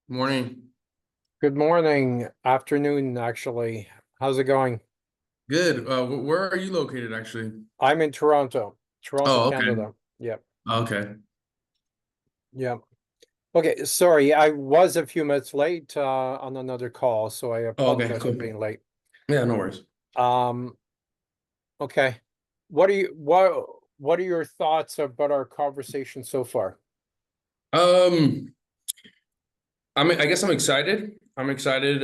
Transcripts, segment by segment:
Morning. Good morning, afternoon, actually. How's it going? Good. Where are you located, actually? I'm in Toronto, Oh, okay. Canada. Yep, Okay. yep. Okay, sorry, I was a few minutes late on another call, so I Oh, okay, apologize for cool. being late. Yeah, no worries. Um, okay. What are your thoughts about our conversation so far? Um, I guess I'm excited. I'm excited.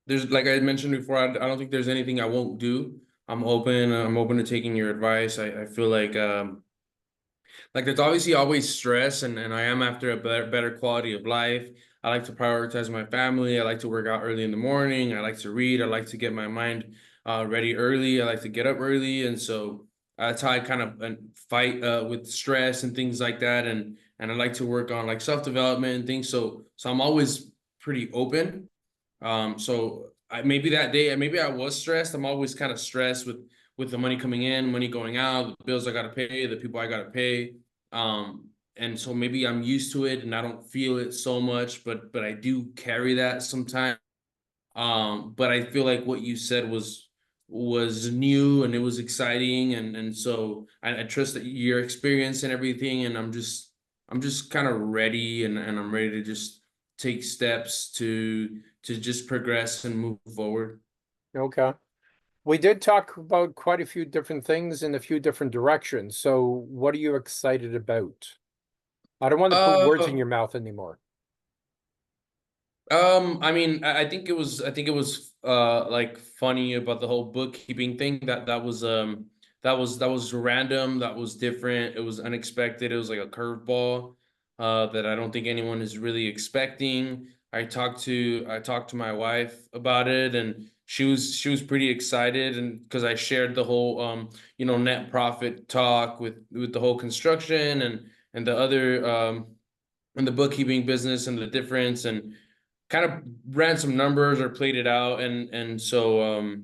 There's like I mentioned before, I don't think there's anything I won't do. I'm open to taking your advice. I feel like there's obviously always stress and I am after a better quality of life. I like to prioritize my family. I like to work out early in the morning. I like to read. I like to get my mind ready early. I like to get up early. And so that's how I kind of fight with stress and things like that. And I like to work on like self-development and things. So I'm always pretty open. Maybe that day, maybe I was stressed. I'm always kind of stressed with the money coming in, money going out, the bills I gotta pay, the people I gotta pay. And so maybe I'm used to it and I don't feel it so much, but I do carry that sometimes. But I feel like what you said was new and it was exciting and so I trust that your experience and everything and I'm just kind of ready and I'm ready to just take steps to just progress and move forward. Okay. We did talk about quite a few different things in a few different directions. So, what are you excited about? I don't want to put words in Uh your mouth anymore. I mean, I think it was like funny about the whole bookkeeping thing. That was random, that was different, it was unexpected, it was like a curveball that I don't think anyone is really expecting. I talked to my wife about it and she was pretty excited and because I shared the whole net profit talk with the whole construction and the other and the bookkeeping business and the difference and kind of ran some numbers or played it out and so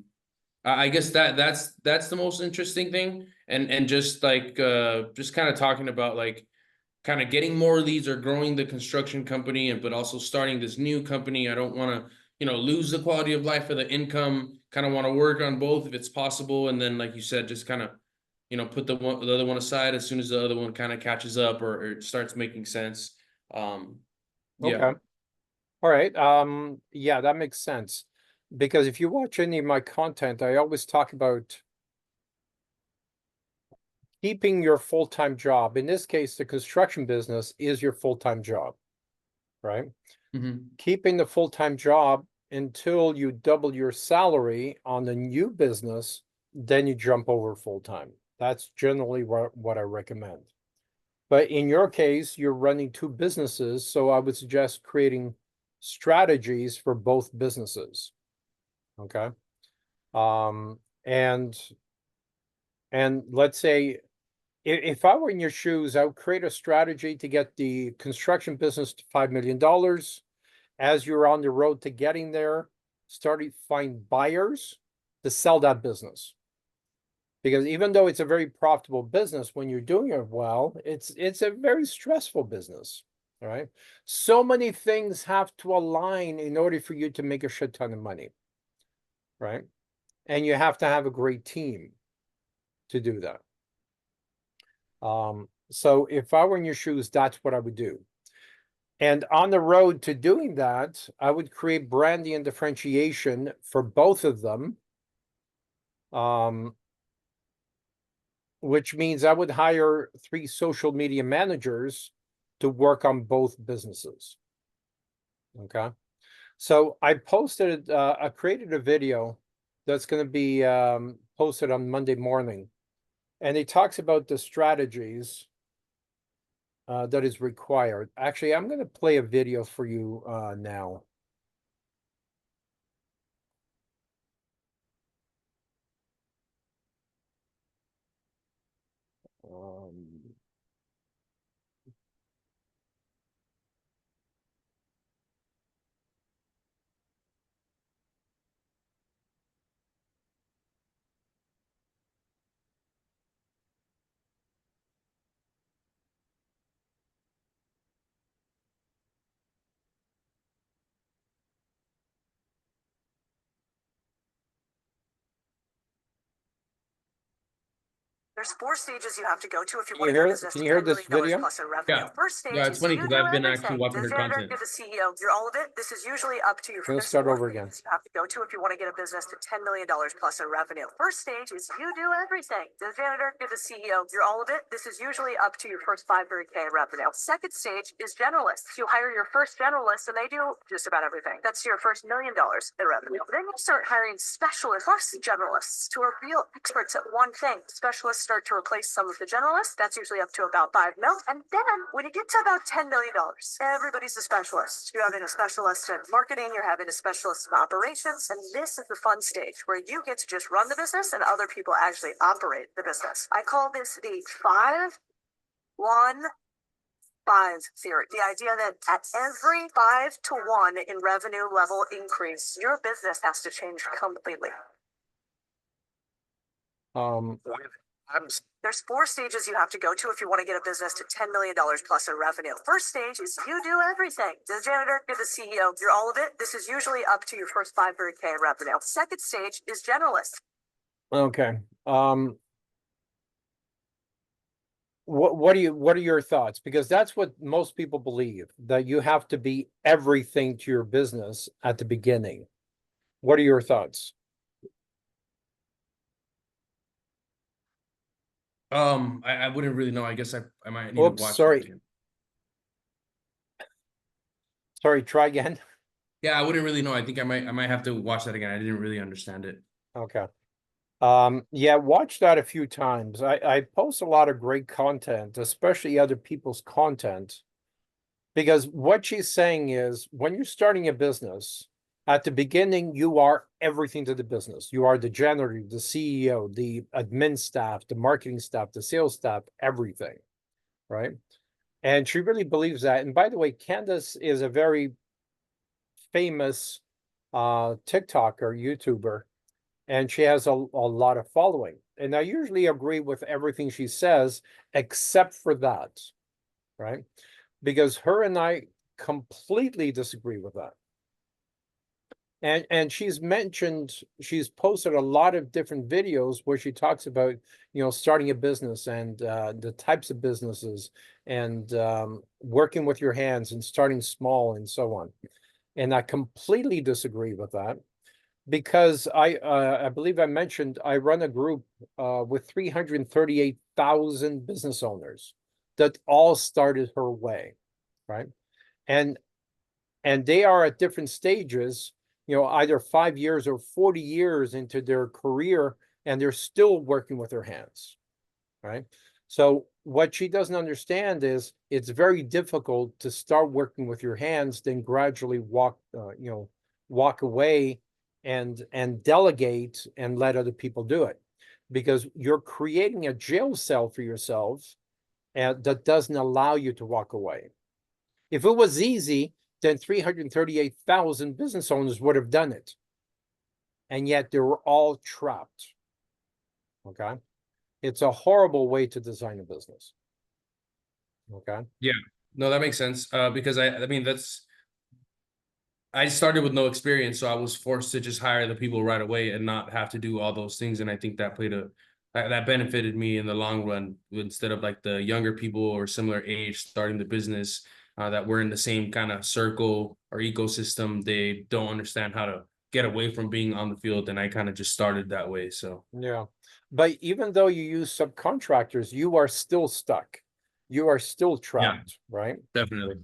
I guess that's the most interesting thing and just like just kind of talking about like kind of getting more leads or growing the construction company and but also starting this new company. I don't want to lose the quality of life or the income. Kind of want to work on both if it's possible and then like you said just kind of put the other one aside as soon as the other one kind of catches up or it starts making sense. um yeah. Okay. All right. Yeah, that makes sense. Because if you watch any of my content, I always talk about keeping your full-time job. In this case, the construction business is your full-time job, right? Hmm. Keeping the full-time job until you double your salary on the new business, then you jump over full-time. That's generally what I recommend. But in your case, you're running two businesses, so I would suggest creating strategies for both businesses. Okay. Um, and and let's say if I were in your shoes, I would create a strategy to get the construction business to $5 million. As you're on the road to getting there, start to find buyers to sell that business. Because even though it's a very profitable business, when you're doing it well, it's a very stressful business. All right. So many things have to align in order for you to make a shit ton of money, right? And you have to have a great team to do that. So if I were in your shoes, that's what I would do. And on the road to doing that, I would create branding and differentiation for both of them, um, which means I would hire 3 social media managers to work on both businesses. Okay. So I created a video that's going to be posted on Monday morning, and it talks about the strategies that is required. Actually, I'm going to play a video for you now. Um, There's 4 stages you have to go to if you Can want you to get hear a it? business Can to you hear $10 this million video? plus in revenue. Yeah. First stage Yeah, it's is funny you because do I've been actually everything. watching The her janitor, content. you're the CEO, you're all of it. This is usually up to your. Let's There's start 4 over again. things you have to go to if you want to get a business to $10 million plus in revenue. First stage is you do everything. The janitor, you're the CEO, you're all of it. This is usually up to your first 500K in revenue. Second stage is generalists. You hire your first generalist and they do just about everything. That's your first $1 million in revenue. Then you start hiring specialists plus generalists who are real experts at one thing. Specialists start to replace some of the generalists. That's usually up to about 5 mil. And then when you get to about $10 million, everybody's a specialist. You're having a specialist in marketing, you're having a specialist in operations, and this is the fun stage where you get to just run the business and other people actually operate the business. I call this the 5-1-5 theory. The idea that at every 5 to 1 in revenue level increase, your business has to change completely. There's 4 stages you have to go to if you want to get a business to $10 million plus in revenue. First stage is you do everything. The janitor, you're the CEO, you're all of it. This is usually up to your first 500K in revenue. Second stage is generalist. Okay. What are your thoughts? Because that's what most people believe, that you have to be everything to your business at the beginning. What are your thoughts? I wouldn't really know. I guess I might need to Oops, watch sorry. that again. Sorry, try again. Yeah, I wouldn't really know. I think I might have to watch that again. I didn't really understand it. Okay. Yeah, watch that a few times. I post a lot of great content, especially other people's content, because what she's saying is when you're starting a business, at the beginning, you are everything to the business. You are the janitor, the CEO, the admin staff, the marketing staff, the sales staff, everything, right? And she really believes that. And by the way, Candace is a very famous TikToker, YouTuber, and she has a lot of following. And I usually agree with everything she says, except for that, right? Because her and I completely disagree with that. And she's posted a lot of different videos where she talks about, starting a business and the types of businesses and working with your hands and starting small and so on. And I completely disagree with that because I believe I mentioned I run a group with 338,000 business owners that all started her way, right? And they are at different stages, either 5 years or 40 years into their career, and they're still working with their hands, right? So what she doesn't understand is it's very difficult to start working with your hands, then gradually walk away and delegate and let other people do it, because you're creating a jail cell for yourself that doesn't allow you to walk away. If it was easy, then 338,000 business owners would have done it. And yet they were all trapped. Okay. It's a horrible way to design a business. Okay. Yeah, no, that makes sense. Because I mean I started with no experience, so I was forced to just hire the people right away and not have to do all those things. And I think that that benefited me in the long run, instead of like the younger people or similar age starting the business that were in the same kind of circle or ecosystem. They don't understand how to get away from being on the field, and I kind of just started that way. So Yeah. But even though you use subcontractors, you are still stuck. You are still yeah, trapped, right? definitely.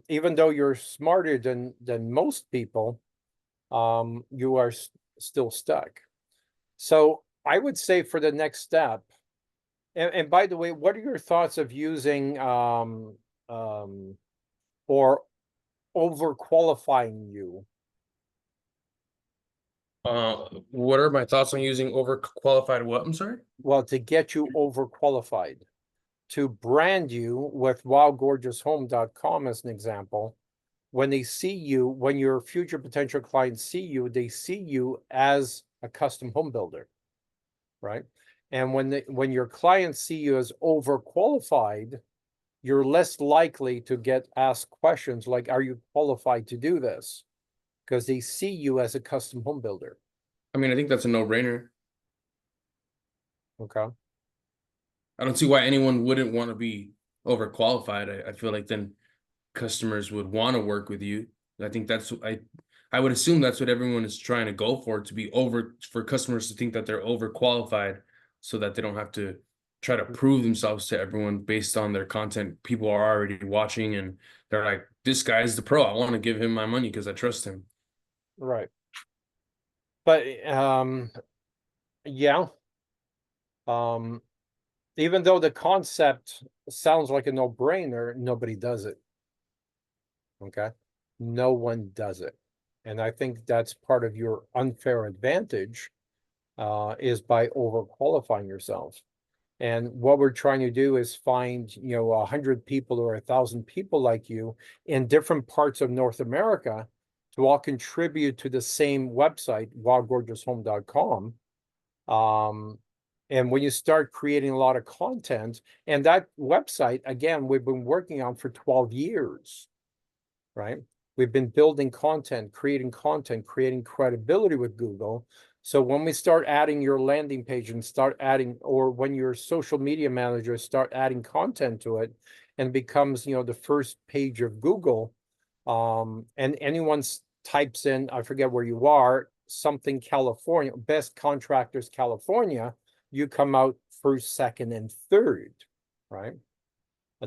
Even though you're smarter than most people, you are still stuck. So I would say for the next step, and by the way, what are your thoughts of using or overqualifying you? What are my thoughts on using overqualified what? I'm sorry. Well, to get you overqualified, to brand you with wowgorgeoushome.com as an example. When they see you, when your future potential clients see you, they see you as a custom home builder, right? And when your clients see you as overqualified, you're less likely to get asked questions like, are you qualified to do this? Because they see you as a custom home builder. I mean, I think that's a no-brainer. Okay. I don't see why anyone wouldn't want to be overqualified. I feel like then customers would want to work with you. I think I would assume that's what everyone is trying to go to be for customers to think that they're overqualified so that they don't have to try to prove themselves to everyone based on their content people are already watching, and they're like, this guy's the pro. I want to give him my money because I trust him. Right. But yeah. Even though the concept sounds like a no-brainer, nobody does it. Okay. No one does it. And I think that's part of your unfair advantage, is by overqualifying yourself. And what we're trying to do is find, 100 people or 1,000 people like you in different parts of North America to all contribute to the same website, wildgorgeoushome.com. And when you start creating a lot of content, and that website, again, we've been working on for 12 years, right? We've been building content, creating credibility with Google. So when we start adding your landing page and start adding, or when your social media manager start adding content to it and becomes, the first page of Google, and anyone types in, I forget where you are, something California, best contractors California, you come out first, second, and third, right?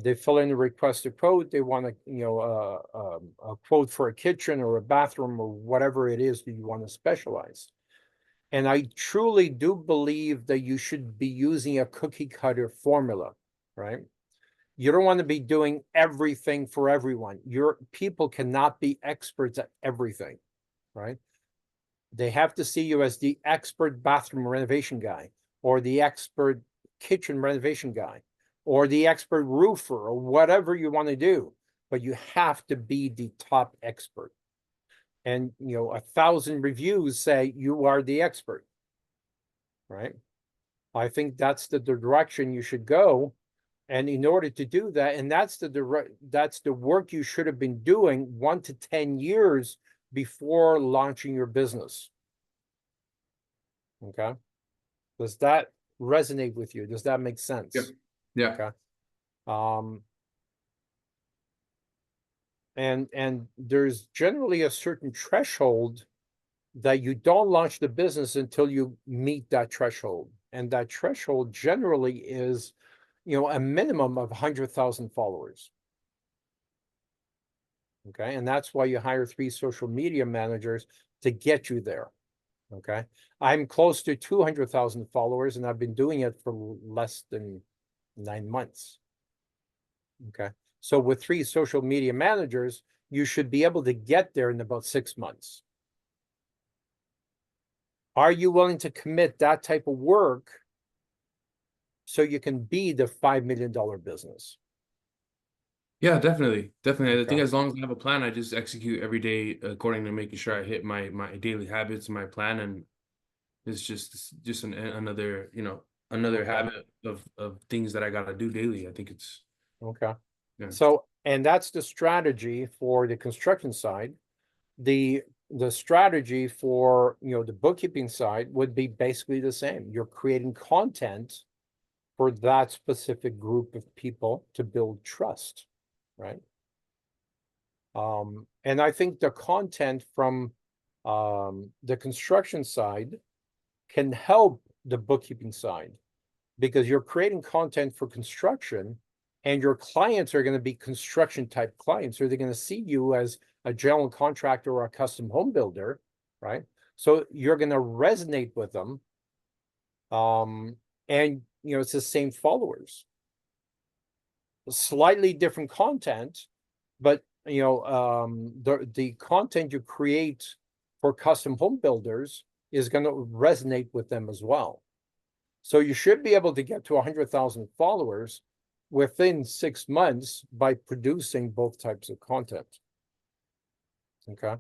They fill in the request a quote. They want a quote for a kitchen or a bathroom or whatever it is that you want to specialize. And I truly do believe that you should be using a cookie cutter formula, right? You don't want to be doing everything for everyone. Your people cannot be experts at everything, right? They have to see you as the expert bathroom renovation guy, or the expert kitchen renovation guy, or the expert roofer, or whatever you want to do. But you have to be the top expert. And 1,000 reviews say you are the expert, right? I think that's the direction you should go. And in order to do that, and that's the work you should have been doing 1 to 10 years before launching your business. Okay. Does that resonate with you? Does that make sense? Yep. Yeah. Okay. And there's generally a certain threshold that you don't launch the business until you meet that threshold. And that threshold generally is, a minimum of 100,000 followers. Okay. And that's why you hire 3 social media managers to get you there. Okay. I'm close to 200,000 followers, and I've been doing it for less than 9 months. Okay. So with 3 social media managers, you should be able to get there in about 6 months. Are you willing to commit that type of work so you can be the $5 million business? Yeah, definitely. Definitely. I think Okay. as long as I have a plan, I just execute every day according to making sure I hit my daily habits, my plan, and it's just another, another Okay. habit of things that I gotta do daily. I think it's Okay. yeah. So, and that's the strategy for the construction side. The strategy for, the bookkeeping side would be basically the same. You're creating content for that specific group of people to build trust, right? And I think the content from the construction side can help the bookkeeping side, because you're creating content for construction, and your clients are going to be construction type clients, or they're going to see you as a general contractor or a custom home builder, right? So you're going to resonate with them. And it's the same followers, slightly different content, but the content you create for custom home builders is going to resonate with them as well. So you should be able to get to 100,000 followers within 6 months by producing both types of content. Okay.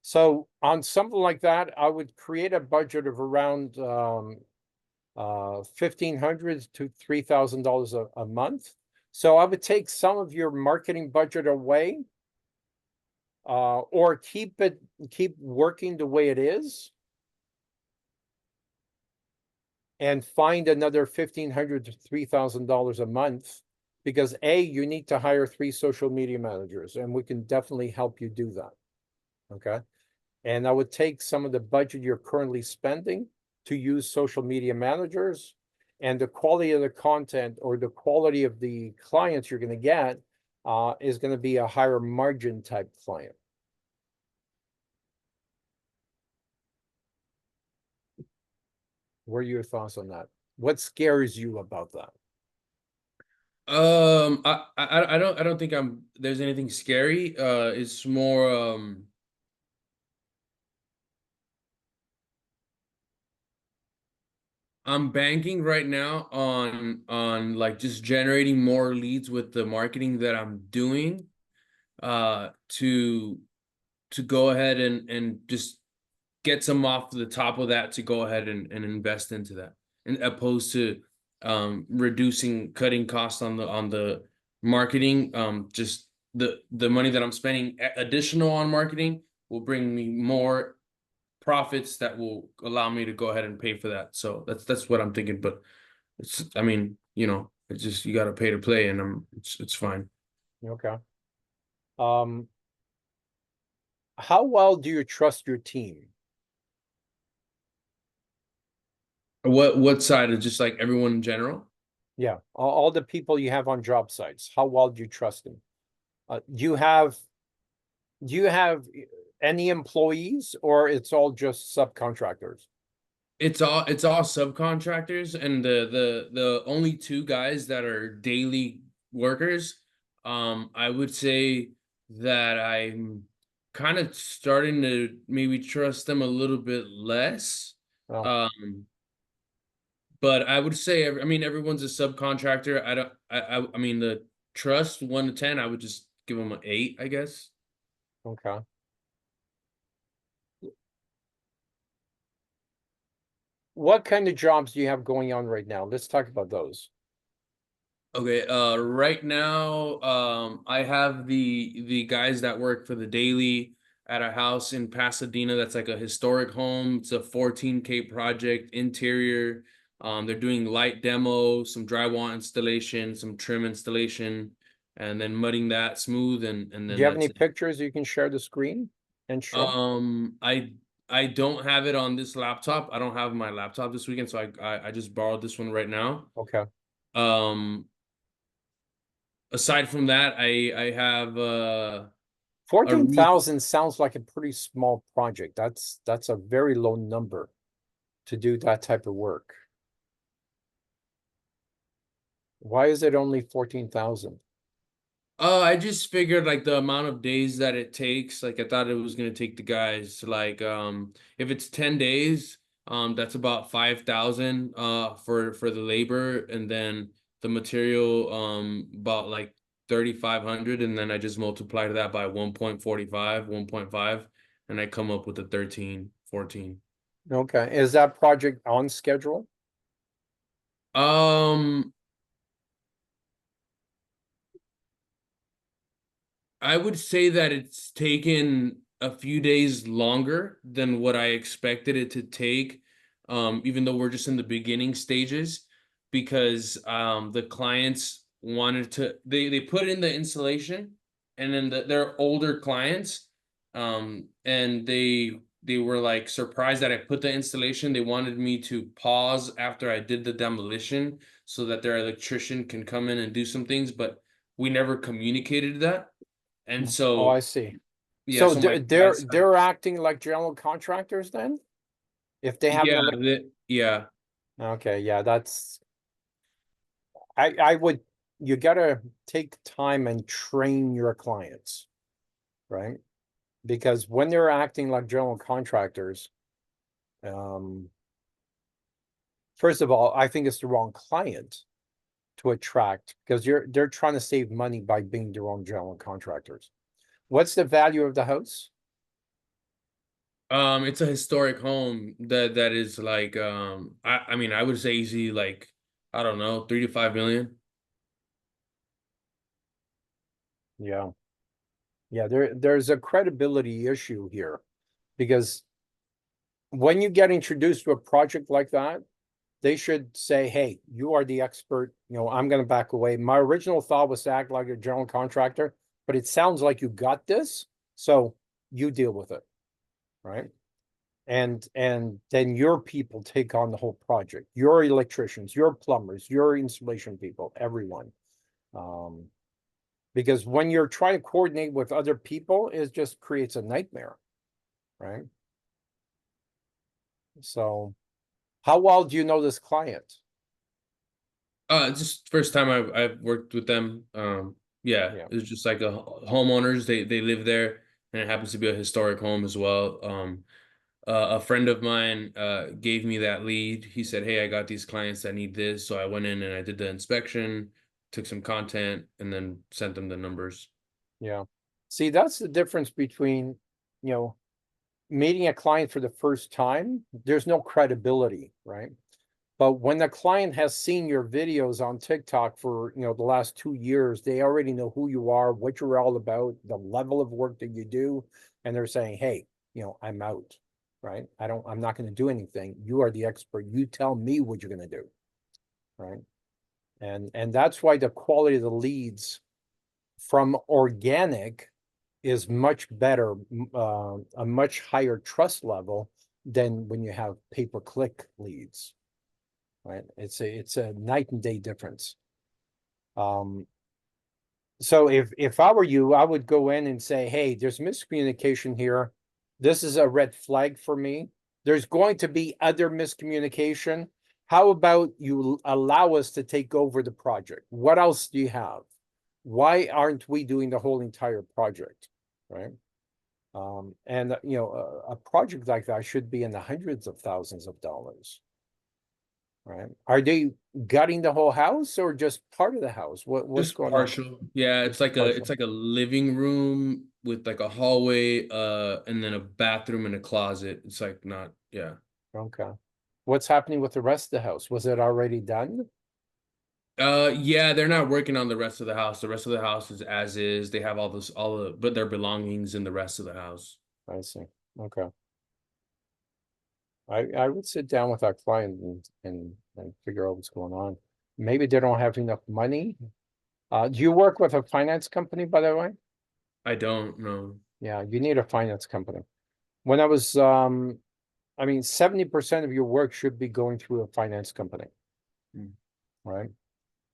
So on something like that, I would create a budget of around $1,500 to $3,000 a month. So I would take some of your marketing budget away, or keep working the way it is. and find another $1,500 to $3,000 a month. Because you need to hire 3 social media managers, and we can definitely help you do that. Okay. And I would take some of the budget you're currently spending to use social media managers, and the quality of the content or the quality of the clients you're going to get is going to be a higher margin type client. What are your thoughts on that? What scares you about that? I don't think there's anything scary. It's more I'm banking right now on like just generating more leads with the marketing that I'm doing to go ahead and just get some off the top of that to go ahead and invest into that, and opposed to cutting costs on the marketing. Just the money that I'm spending additional on marketing will bring me more profits that will allow me to go ahead and pay for that. So that's what I'm thinking. But it's, I mean, it's just, you got to pay to play, and it's fine. Okay. Um, how well do you trust your team? What side of just like everyone in general? Yeah, all the people you have on job sites, how well do you trust them? Do you have any employees, or it's all just subcontractors? It's all subcontractors, and the only 2 guys that are daily workers. I would say that I'm kind of starting to maybe trust them a little bit less. Oh, But I would say, I mean, everyone's a subcontractor. I don't, I mean, the trust 1 to 10, I would just give them an 8, I guess. okay. What kind of jobs do you have going on right now? Let's talk about those. Okay, right now, I have the guys that work for the daily at a house in Pasadena that's like a historic home. It's a 14K project, interior. They're doing light demo, some drywall installation, some trim installation, and then mudding that smooth, and Do then you have that's any it. pictures you can share the screen and show? I don't have it on this laptop. I don't have my laptop this weekend, so I just borrowed this one right now. Okay. Um, Aside from that, I have a re 14,000 sounds like a pretty small project. That's a very low number to do that type of work. Why is it only 14,000? I just figured like the amount of days that it takes, like I thought it was gonna take the guys like if it's 10 days, that's about 5,000 for the labor, and then the material about like 3,500, and then I just multiply that by 1.45, 1.5, and I come up with a 13, 14. Okay. Is that project on schedule? Um I would say that it's taken a few days longer than what I expected it to take, even though we're just in the beginning stages, because the clients wanted to, they put in the installation, and then they're older clients, and they were like surprised that I put the installation. They wanted me to pause after I did the demolition so that their electrician can come in and do some things, but we never communicated that. And Oh, I so, see. yeah, So so my they're guys, they're acting like general contractors then? If they have an yeah, elect yeah. Okay, yeah, I would, you gotta take time and train your clients, right? Because when they're acting like general contractors, um, first of all, I think it's the wrong client to attract, because they're trying to save money by being their own general contractors. What's the value of the house? It's a historic home that is like, I mean, I would say easy, like, I don't know, 3 to 5 million. Yeah. Yeah, there's a credibility issue here, because when you get introduced to a project like that, they should say, hey, you are the expert, I'm gonna back away. My original thought was to act like a general contractor, but it sounds like you got this, so you deal with it, right? And then your people take on the whole project, your electricians, your plumbers, your installation people, everyone. Because when you're trying to coordinate with other people, it just creates a nightmare, right? So how well do you know this client? Just first time I've worked with them. Yeah, Yeah. it's just like a homeowners. They live there, and it happens to be a historic home as well. A friend of mine gave me that lead. He said, "Hey, I got these clients that need this." So I went in and I did the inspection, took some content, and then sent them the numbers. Yeah. See, that's the difference between, meeting a client for the first time. There's no credibility, right? But when the client has seen your videos on TikTok for, the last 2 years, they already know who you are, what you're all about, the level of work that you do, and they're saying, hey, I'm out, right? I'm not going to do anything. You are the expert. You tell me what you're going to do, right? And that's why the quality of the leads from organic is much better, a much higher trust level than when you have pay-per-click leads, right? It's a night and day difference. So if I were you, I would go in and say, hey, there's miscommunication here. This is a red flag for me. There's going to be other miscommunication. How about you allow us to take over the project? What else do you have? Why aren't we doing the whole entire project, right? And a project like that should be in the hundreds of thousands of dollars, right? Are they gutting the whole house or just part of the house? What's Just going on? partial. Yeah, Just partial. it's like a living room with like a hallway, and then a bathroom and a closet. It's like not, yeah. Okay. What's happening with the rest of the house? Was it already done? Yeah, they're not working on the rest of the house. The rest of the house is as is. They have but their belongings in the rest of the house. I see. Okay. I would sit down with our client and figure out what's going on. Maybe they don't have enough money. Do you work with a finance company, by the way? I don't know. Yeah, you need a finance company. When I was, 70% of your work should be going through a finance company, Hmm. right?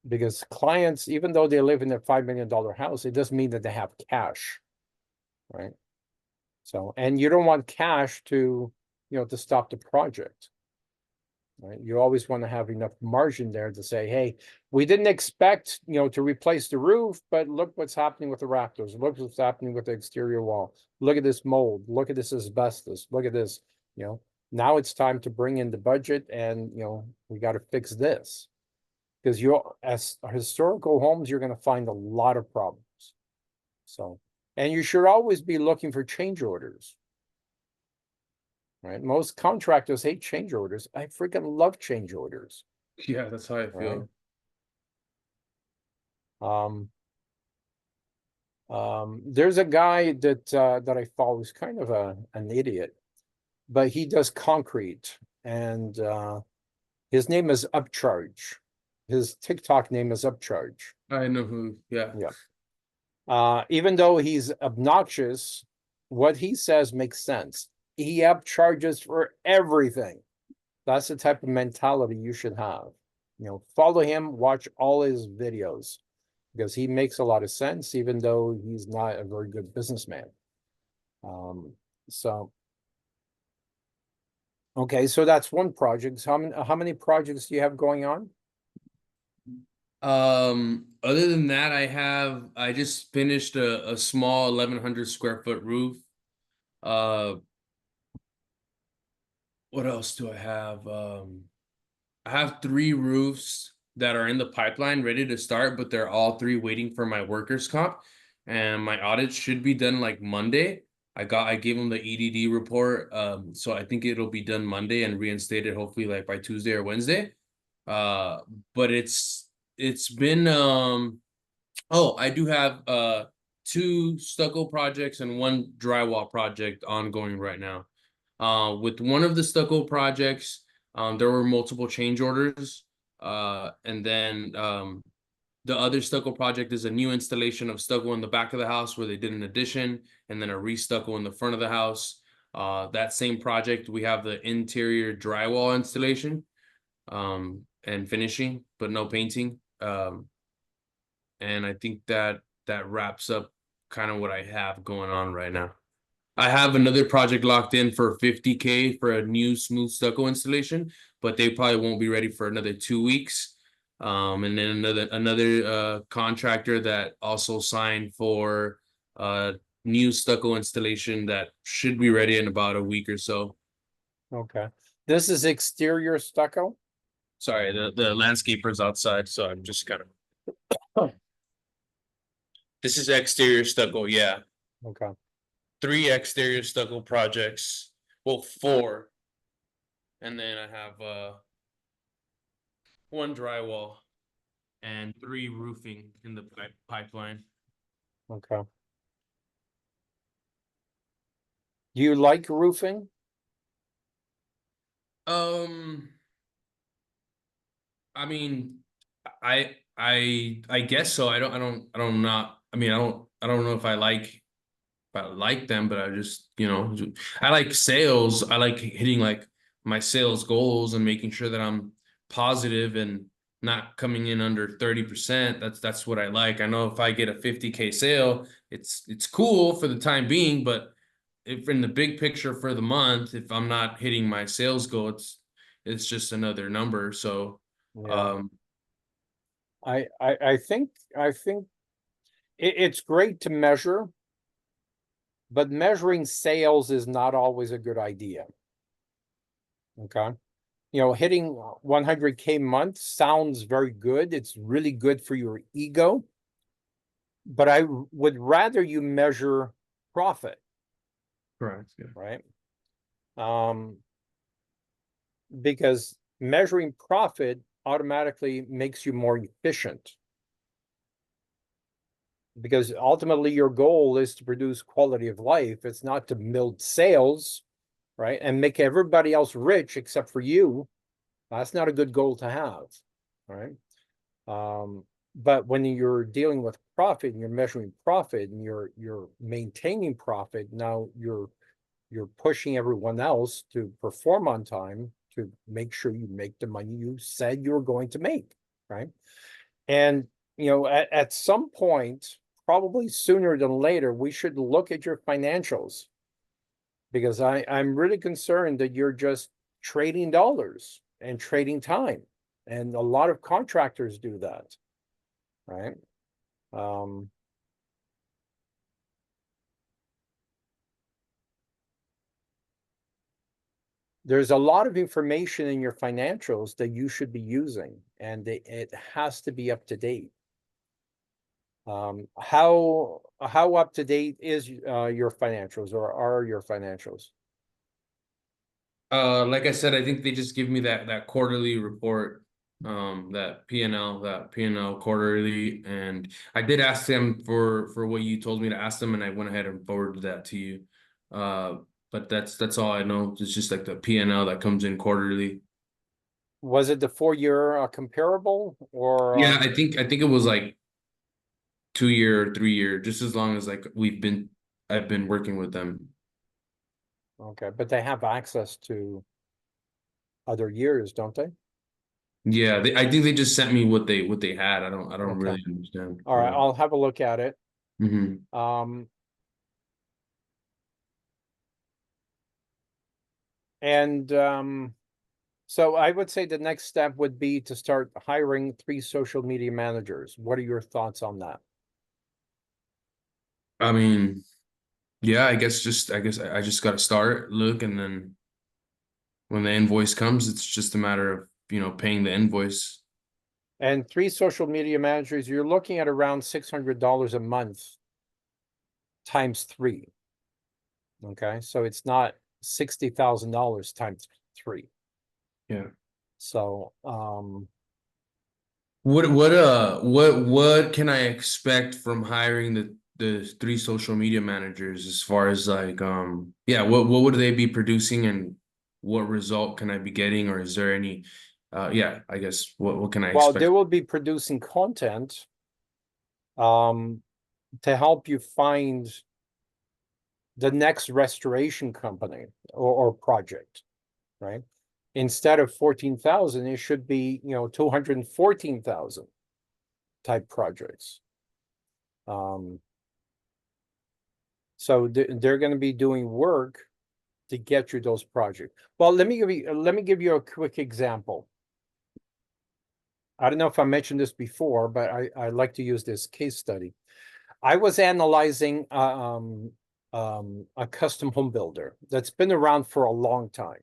Because clients, even though they live in a $5 million house, it doesn't mean that they have cash, right? So, and you don't want cash to stop the project, right? You always want to have enough margin there to say, hey, we didn't expect, to replace the roof, but look what's happening with the rafters. Look what's happening with the exterior wall. Look at this mold. Look at this asbestos. Look at this, now it's time to bring in the budget and, we got to fix this. Because as historical homes, you're going to find a lot of problems. So, and you should always be looking for change orders, right? Most contractors hate change orders. I freaking love change orders, Yeah, that's how I right? feel. There's a guy that I follow who's kind of an idiot, but he does concrete, and his name is Upcharge. His TikTok name is Upcharge. I know who, yeah. Yeah. Even though he's obnoxious, what he says makes sense. He upcharges for everything. That's the type of mentality you should have. Follow him, watch all his videos because he makes a lot of sense, even though he's not a very good businessman. So, okay, so that's one project. So how many projects do you have going on? Other than that, I just finished a small 1,100 square foot roof. Uh, what else do I have? I have 3 roofs that are in the pipeline ready to start, but they're all 3 waiting for my workers' comp. And my audit should be done like Monday. I gave them the EDD report. So I think it'll be done Monday and reinstated hopefully like by Tuesday or Wednesday. But it's been oh, I do have 2 stucco projects and 1 drywall project ongoing right now. With one of the stucco projects, There were multiple change orders. And then the other stucco project is a new installation of stucco in the back of the house where they did an addition, and then a restucco in the front of the house. That same project, we have the interior drywall installation and finishing, but no painting. And I think that wraps up kind of what I have going on right now. I have another project locked in for 50K for a new smooth stucco installation, but they probably won't be ready for another 2 weeks. And then another contractor that also signed for new stucco installation that should be ready in about a week or so. Okay. This is exterior stucco? Sorry, the landscaper's outside, so I'm just kind of. This is exterior stucco, yeah. Okay. 3 exterior stucco projects. Well, 4. And then I have 1 drywall and 3 roofing in the pipeline. Okay. Do you like roofing? I mean, I guess so. I don't not. I mean, I don't know if I like them, but I just, I like sales. I like hitting like my sales goals and making sure that I'm positive and not coming in under 30%. That's what I like. I know if I get a 50K sale, it's cool for the time being, but if in the big picture for the month, if I'm not hitting my sales goal, it's just another number. So Yeah. um I think it's great to measure, but measuring sales is not always a good idea. Okay. Hitting 100K month sounds very good. It's really good for your ego. But I would rather you measure profit, correct. Yeah. right? Because measuring profit automatically makes you more efficient. Because ultimately your goal is to produce quality of life. It's not to build sales, right? And make everybody else rich except for you. That's not a good goal to have, right? But when you're dealing with profit and you're measuring profit and you're maintaining profit, now you're pushing everyone else to perform on time to make sure you make the money you said you were going to make, right? And at some point, probably sooner than later, we should look at your financials, because I'm really concerned that you're just trading dollars and trading time. And a lot of contractors do that, right? There's a lot of information in your financials that you should be using, and it has to be up to date. How up to date is your financials, or are your financials? Like I said, I think they just give me that quarterly report, that P&L quarterly, and I did ask them for what you told me to ask them, and I went ahead and forwarded that to you. But that's all I know. It's just like the P&L that comes in quarterly. Was it the 4-year comparable, or Yeah, I think it was like 2 year, 3 year, just as long as like I've been working with them. okay, but they have access to other years, don't they? Yeah, I think they just sent me what they had. I don't Okay. really understand. All right, I'll have a look at it. Mhm. And so I would say the next step would be to start hiring 3 social media managers. What are your thoughts on that? I mean, yeah, I guess I just got to start, look, and then when the invoice comes, it's just a matter of, paying the invoice. And 3 social media managers, you're looking at around $600 a month times 3. Okay, so it's not $60,000 times 3. Yeah. So What can I expect from hiring the 3 social media managers as far as like yeah, what would they be producing, and what result can I be getting, or is there any, yeah, I guess, what can I Well, expect? they will be producing content to help you find the next restoration company or project, right? Instead of 14,000, it should be, 214,000 type projects. So they're going to be doing work to get you those projects. Well, let me give you a quick example. I don't know if I mentioned this before, but I like to use this case study. I was analyzing a custom home builder that's been around for a long time.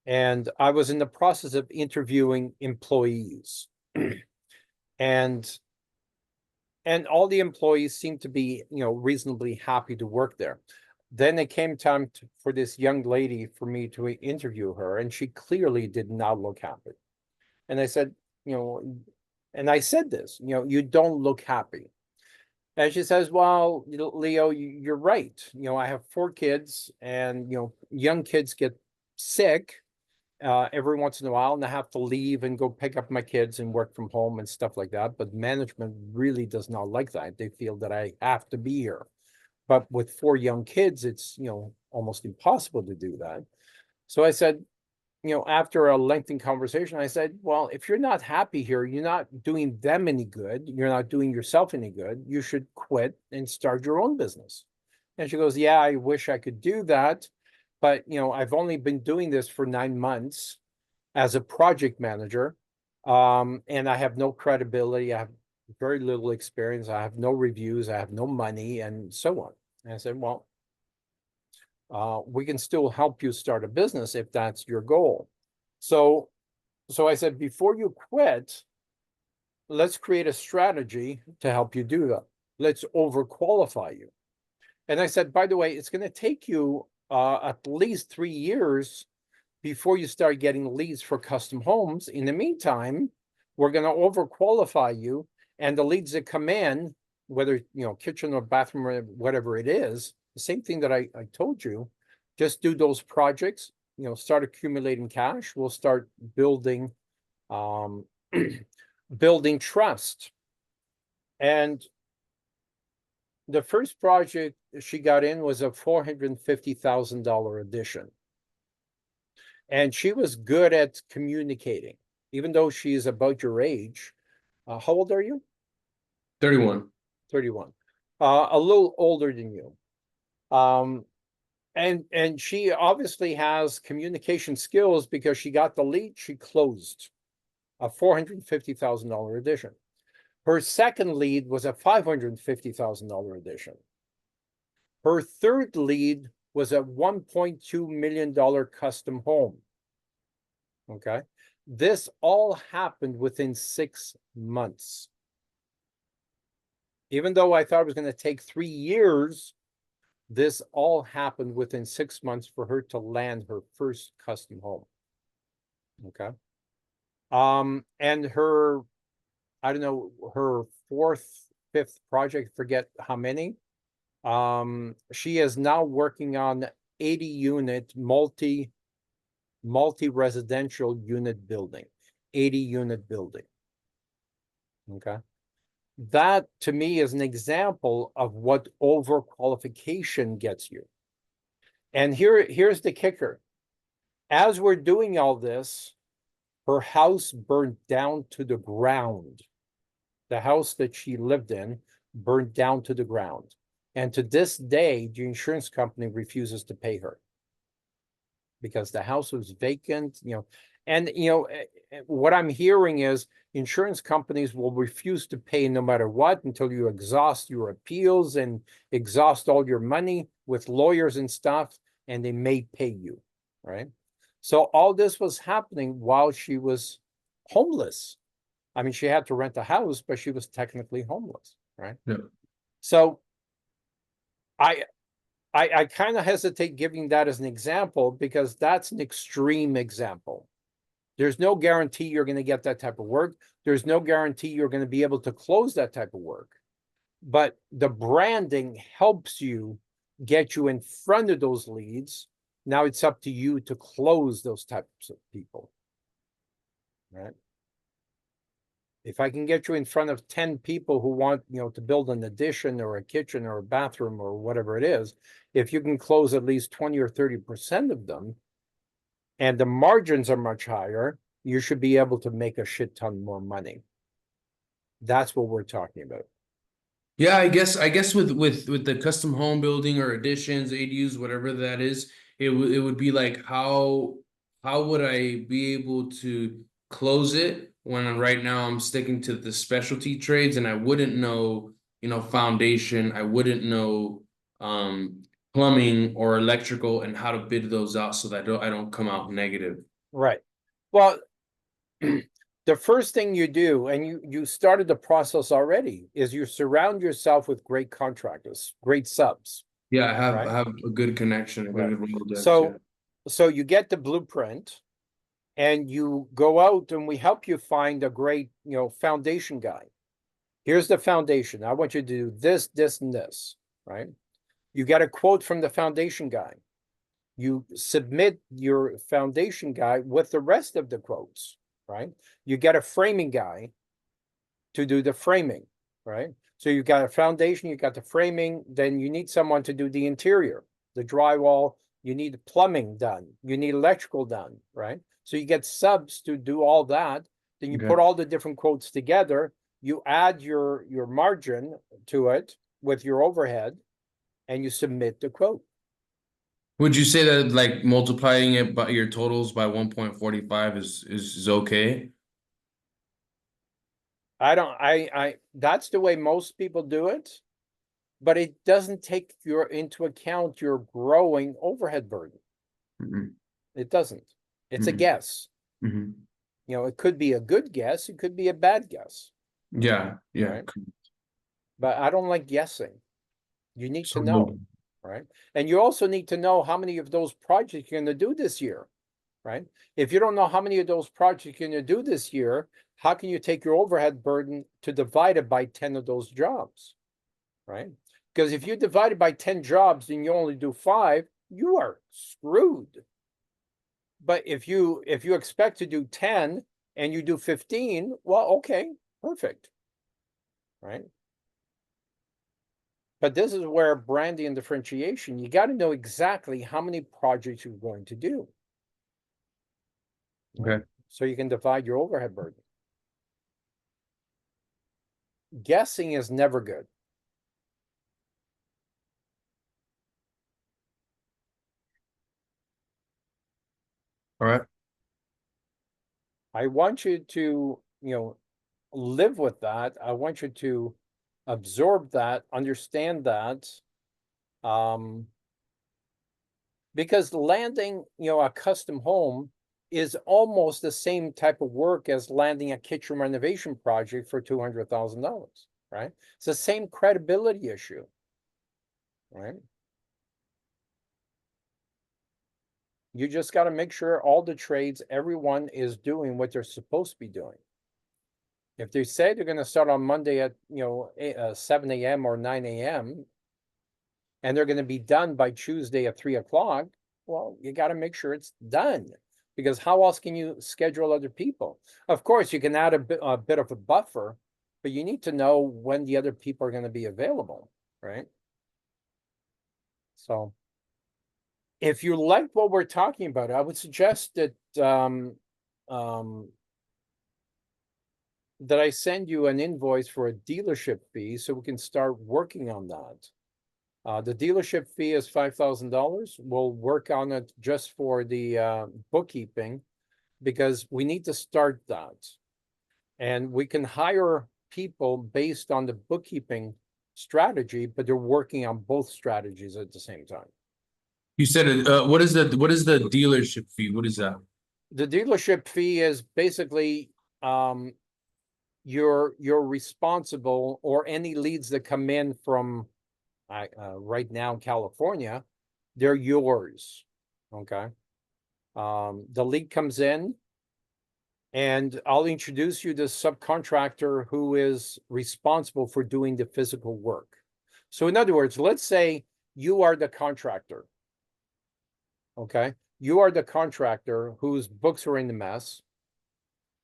And I was in the process of interviewing employees. and all the employees seemed to be, reasonably happy to work there. Then it came time for this young lady for me to interview her, and she clearly did not look happy. And I said, and I said this, you don't look happy. And she says, well, Leo, you're right. I have 4 kids, and, young kids get sick every once in a while, and I have to leave and go pick up my kids and work from home and stuff like that. But management really does not like that. They feel that I have to be here. But with 4 young kids, it's, almost impossible to do that. So I said, after a lengthy conversation, I said, well, if you're not happy here, you're not doing them any good. You're not doing yourself any good. You should quit and start your own business. And she goes, yeah, I wish I could do that. But, I've only been doing this for 9 months as a project manager. And I have no credibility. I have very little experience. I have no reviews. I have no money, and so on. And I said, well, we can still help you start a business if that's your goal. So I said, before you quit, let's create a strategy to help you do that. Let's overqualify you. And I said, by the way, it's going to take you at least 3 years before you start getting leads for custom homes. In the meantime, we're going to overqualify you, and the leads that come in, whether, kitchen or bathroom or whatever it is, the same thing that I told you, just do those projects, start accumulating cash. We'll start building, building trust. And the first project she got in was a $450,000 addition. And she was good at communicating, even though she's about your age. How old are you? 31. 31. A little older than you. And she obviously has communication skills, because she got the lead, she closed a $450,000 addition. Her second lead was a $550,000 addition. Her third lead was a $1.2 million custom home. Okay. This all happened within 6 months. Even though I thought it was going to take 3 years, this all happened within 6 months for her to land her first custom home. Okay. And her, I don't know, her 4th, 5th project, forget how many. She is now working on 80-unit multi-residential unit building, 80-unit building. Okay. That to me is an example of what overqualification gets you. And here's the kicker. As we're doing all this, her house burned down to the ground. The house that she lived in burned down to the ground. And to this day, the insurance company refuses to pay her, because the house was vacant, and what I'm hearing is insurance companies will refuse to pay no matter what until you exhaust your appeals and exhaust all your money with lawyers and stuff, and they may pay you, right? So all this was happening while she was homeless. I mean, she had to rent a house, but she was technically homeless, right? Yeah. So I kind of hesitate giving that as an example, because that's an extreme example. There's no guarantee you're going to get that type of work. There's no guarantee you're going to be able to close that type of work. But the branding helps you get you in front of those leads, Now it's up to you to close those types of people, right? If I can get you in front of 10 people who want, to build an addition or a kitchen or a bathroom or whatever it is, if you can close at least 20 or 30% of them, and the margins are much higher, you should be able to make a shit ton more money. That's what we're talking about. Yeah, I guess with the custom home building or additions, ADUs, whatever that is, it would be like how would I be able to close it when right now I'm sticking to the specialty trades and I wouldn't know, foundation, I wouldn't know plumbing or electrical and how to bid those out so that I don't come out negative. Right. Well, the first thing you do, and you started the process already, is you surround yourself with great contractors, great subs. Yeah, I Right. have a good connection, a Right. good Rolodex, So, yeah. you get the blueprint, and you go out, and we help you find a great, foundation guy. Here's the foundation. I want you to do this, this, and this. Right. You get a quote from the foundation guy. You submit your foundation guy with the rest of the quotes. Right. You get a framing guy to do the framing, right? So you've got a foundation, you've got the framing, then you need someone to do the interior, the drywall, you need plumbing done, you need electrical done, right? So you get subs to do all that, then you Okay. put all the different quotes together, you add your margin to it with your overhead, and you submit the quote. Would you say that like multiplying it by your totals by 1.45 is okay? I that's the way most people do it, but it doesn't take into account your growing overhead burden. Mhm. It doesn't. It's a Mhm. guess. Mhm. It could be a good guess, it could be a bad guess, Yeah, yeah. right? But I don't like guessing. You need to So know, right? And you also need to know how many of those projects you're going to do this year, right? If you don't know how many of those projects you're going to do this year, how can you take your overhead burden to divide it by 10 of those jobs, right? Because if you divide it by 10 jobs and you only do 5, you are screwed. But if you expect to do 10 and you do 15, well, okay, perfect, right? But this is where branding and differentiation, you got to know exactly how many projects you're going to do. Right? Okay. So you can divide your overhead burden. Guessing is never good. All right. I want you to, live with that. I want you to absorb that, understand that. Because landing, a custom home is almost the same type of work as landing a kitchen renovation project for $200,000, right? It's the same credibility issue, right? You just got to make sure all the trades, everyone is doing what they're supposed to be doing. If they say they're going to start on Monday at 7 a.m. or 9 a.m. and they're going to be done by Tuesday at 3 o'clock, well, you got to make sure it's done, because how else can you schedule other people? Of course, you can add a bit of a buffer, but you need to know when the other people are going to be available, right? So if you like what we're talking about, I would suggest that that I send you an invoice for a dealership fee so we can start working on that. The dealership fee is $5,000. We'll work on it just for the bookkeeping, because we need to start that. And we can hire people based on the bookkeeping strategy, but they're working on both strategies at the same time. You said it. What is the dealership fee? What is that? The dealership fee is basically you're responsible, or any leads that come in from right now in California, they're yours. Okay. The lead comes in, and I'll introduce you to the subcontractor who is responsible for doing the physical work. So in other words, let's say you are the contractor. okay? You are the contractor whose books are in the mess,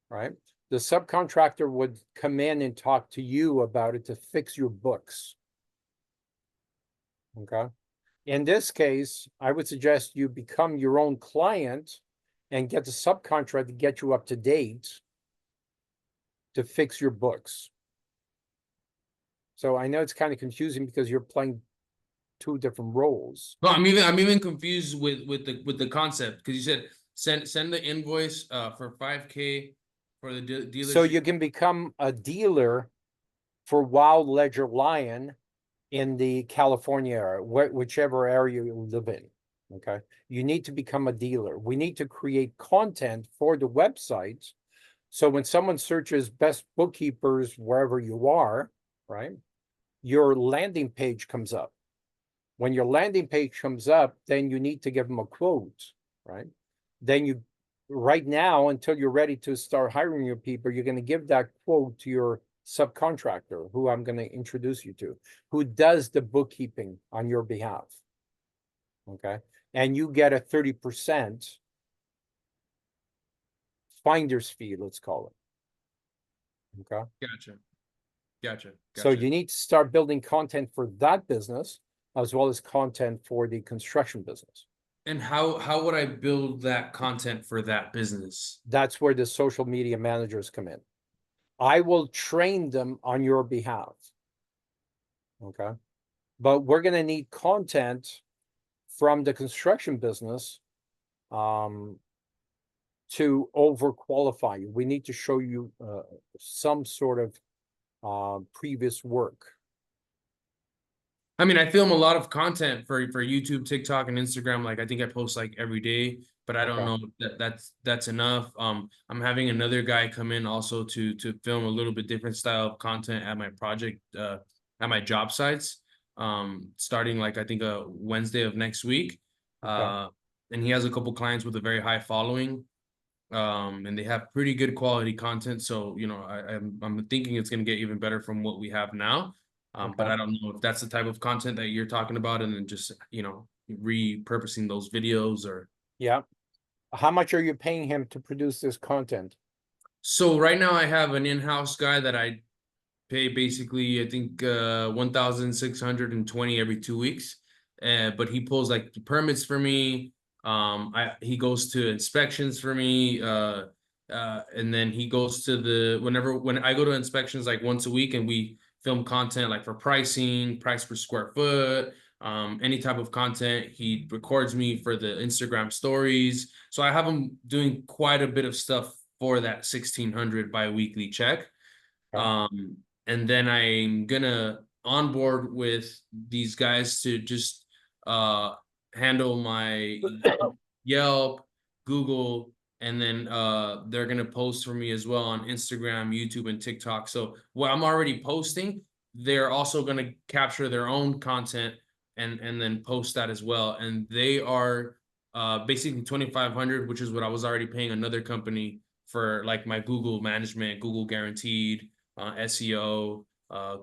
right? The subcontractor would come in and talk to you about it to fix your books. Okay. In this case, I would suggest you become your own client and get the subcontractor to get you up to date to fix your books. So I know it's kind of confusing because you're playing two different roles. No, I'm even confused with the concept because you said send the invoice for 5K for the dealership. So you can become a dealer for Wild Ledger Lion in the California area, whichever area you live in. Okay. You need to become a dealer. We need to create content for the website. So when someone searches best bookkeepers wherever you are, right, your landing page comes up. When your landing page comes up, then you need to give them a quote, right? Then you, right now, until you're ready to start hiring your people, you're going to give that quote to your subcontractor, who I'm going to introduce you to, who does the bookkeeping on your behalf. Okay. And you get a 30% finder's fee, let's call it. Okay. Gotcha. So you need to start building content for that business as well as content for the construction business. And how would I build that content for that business? That's where the social media managers come in. I will train them on your behalf. Okay. But we're going to need content from the construction business to overqualify you. We need to show you some sort of previous work. I mean, I film a lot of content for YouTube, TikTok, and Instagram. Like I think I post like every day, but I don't know that that's enough. I'm having another guy come in also to film a little bit different style of content at my project, at my job sites. Starting like I think a Wednesday of next week. And he has a couple clients with a very high following. And they have pretty good quality content. So, you know, I'm thinking it's going to get even better from what we have now. But I don't know if that's the type of content that you're talking about, and then just, you know, repurposing those videos or. Yeah. How much are you paying him to produce this content? So right now I have an in-house guy that I pay basically, I think, 1,620 every 2 weeks. But he pulls like the permits for me. He goes to inspections for me. And then he goes to when I go to inspections like once a week, and we film content like for pricing, price per square foot, any type of content. He records me for the Instagram stories. So I have him doing quite a bit of stuff for that 1,600 bi-weekly check. And then I'm gonna onboard with these guys to just handle my Yelp, Google, and then they're gonna post for me as well on Instagram, YouTube, and TikTok. So what I'm already posting, they're also gonna capture their own content and then post that as well. And they are basically 2,500, which is what I was already paying another company for, like my Google management, Google guaranteed, SEO,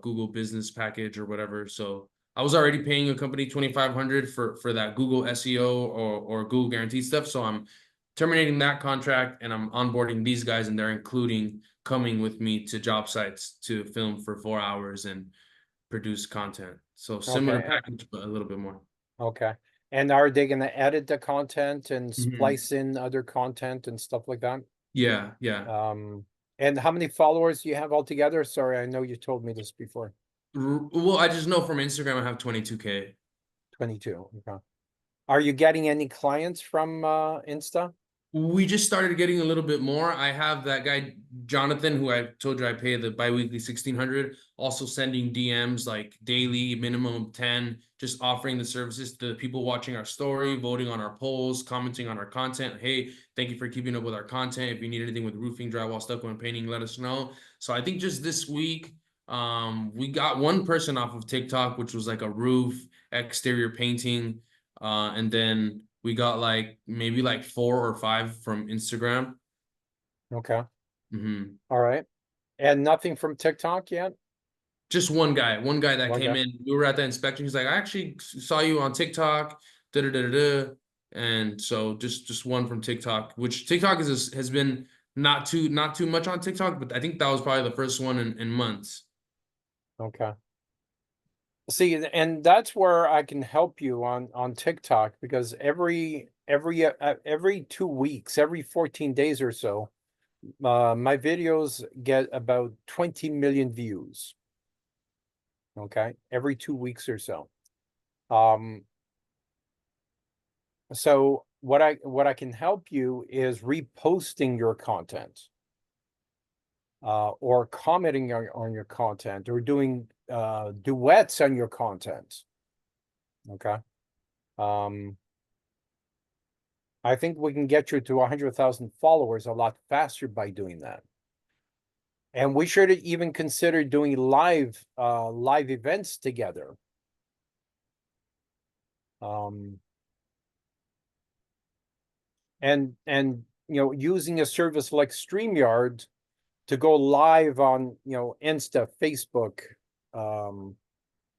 Google business package or whatever. So I was already paying a company 2,500 for that Google SEO or Google guaranteed stuff. So I'm terminating that contract and I'm onboarding these guys, and they're including coming with me to job sites to film for 4 hours and produce content. So similar package, but a little bit more. Okay. And are they going to edit the content and splice in other content and stuff like that? Yeah. And how many followers do you have altogether? Sorry, I know you told me this before. Well, I just know from Instagram I have 22K. 22. Okay. Are you getting any clients from Insta? We just started getting a little bit more. I have that guy, Jonathan, who I told you I pay the bi-weekly 1,600, also sending DMs like daily, minimum of 10, just offering the services to the people watching our story, voting on our polls, commenting on our content. Hey, thank you for keeping up with our content. If you need anything with roofing, drywall, stucco, and painting, let us know. So I think just this week, we got one person off of TikTok, which was like a roof exterior painting. And then we got like maybe like 4 or 5 from Instagram. Okay. Mm-hmm. All right. And nothing from TikTok yet? Just one guy that came in. We were at the inspection. He's like, I actually saw you on TikTok. Da da da da. And so just one from TikTok, which TikTok has been not too much on TikTok, but I think that was probably the first one in months. Okay. See, and that's where I can help you on TikTok, because every 2 weeks, every 14 days or so, my videos get about 20 million views. Okay, every 2 weeks or so. So what I can help you is reposting your content, or commenting on your content, or doing duets on your content. Okay. I think we can get you to 100,000 followers a lot faster by doing that. And we should even consider doing live events together. And using a service like StreamYard to go live on Insta, Facebook,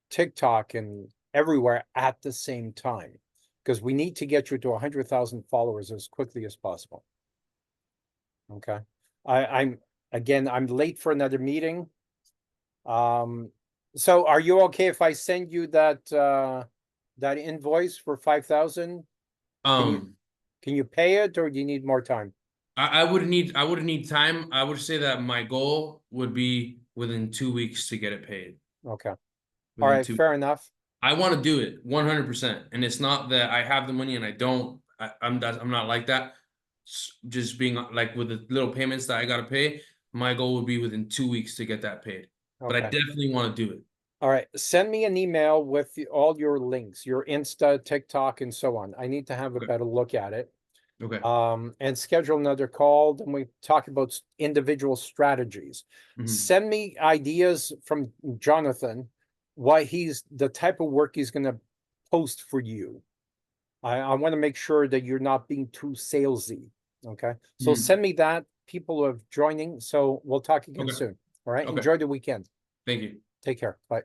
TikTok, and everywhere at the same time, because we need to get you to 100,000 followers as quickly as possible. Okay. I'm late for another meeting. So are you okay if I send you that invoice for 5,000? Can you pay it, or do you need more time? I would need time. I would say that my goal would be within 2 weeks to get it paid. Okay. All Within right, fair enough. I want to do it 100%, and it's not that I have the money and I don't. I'm not like that. Just being like with the little payments that I gotta pay, my goal would be within 2 weeks to get that paid. But I Okay. definitely want to do it. All right. Send me an email with all your links, your Insta, TikTok, and so on. I need to have a Okay. better look at it. Okay. And schedule another call. Then we talk about individual strategies. Send me ideas from Jonathan, the type of work he's going to post for you. I want to make sure that you're not being too salesy. Okay. So send me that. People are joining. So we'll talk again Okay. soon. All right. Okay. Enjoy the weekend. Thank you. Take care. Bye.